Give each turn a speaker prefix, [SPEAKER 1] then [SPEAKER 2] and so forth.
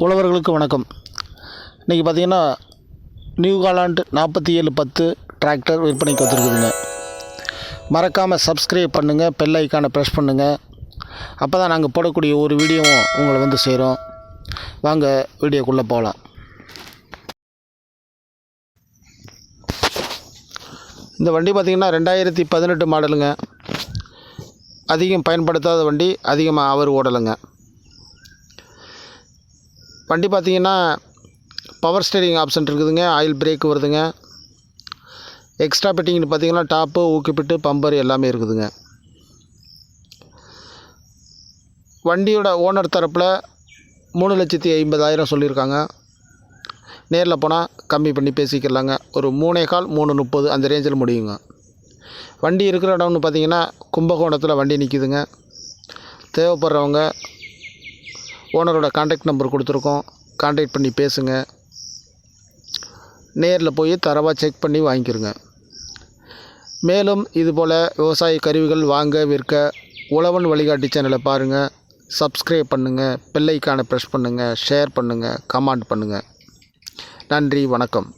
[SPEAKER 1] உழவர்களுக்கு வணக்கம். இன்றைக்கி பார்த்திங்கன்னா நியூ ஹாலாண்ட் 4710 டிராக்டர் விற்பனைக்கு வந்துருக்குதுங்க. மறக்காமல் சப்ஸ்கிரைப் பண்ணுங்கள், பெல் ஐக்கானை ப்ரெஸ் பண்ணுங்கள். அப்போ தான் நாங்கள் போடக்கூடிய ஒரு வீடியோவும் உங்களை வந்து சேரும். வாங்க வீடியோக்குள்ளே போகலாம். இந்த வண்டி பார்த்திங்கன்னா 2018 மாடலுங்க. அதிகம் பயன்படுத்தாத வண்டி, அதிகமாக அவர் ஓடலைங்க. வண்டி பார்த்திங்கன்னா பவர் ஸ்டீரிங் ஆப்ஷன் இருக்குதுங்க, ஆயில் பிரேக் வருதுங்க. எக்ஸ்ட்ரா பெட்டிங்னு பார்த்திங்கன்னா டாப்பு, ஊக்கிப்பிட்டு, பம்பர் எல்லாமே இருக்குதுங்க. வண்டியோட ஓனர் தரப்பில் 3,50,000 சொல்லியிருக்காங்க. நேரில் போனால் கம்மி பண்ணி பேசிக்கலாங்க. ஒரு 3.25 3:30 அந்த ரேஞ்சில் முடியுங்க. வண்டி இருக்கிற இடம்னு பார்த்திங்கன்னா கும்பகோணத்தில் வண்டி நிற்கிதுங்க. தேவைப்படுறவங்க ஓனரோட கான்டாக்ட் நம்பர் கொடுத்துருக்கோம், கான்டாக்ட் பண்ணி பேசுங்க. நேரில் போய் தரவாக செக் பண்ணி வாங்கிக்கிறங்க. மேலும் இதுபோல் விவசாய கருவிகள் வாங்க விற்க உழவன் வழிகாட்டி சேனலை பாருங்கள். சப்ஸ்கிரைப் பண்ணுங்கள், பெல் ஐக்கானை ப்ரெஸ் பண்ணுங்கள், ஷேர் பண்ணுங்கள், கமெண்ட் பண்ணுங்கள். நன்றி, வணக்கம்.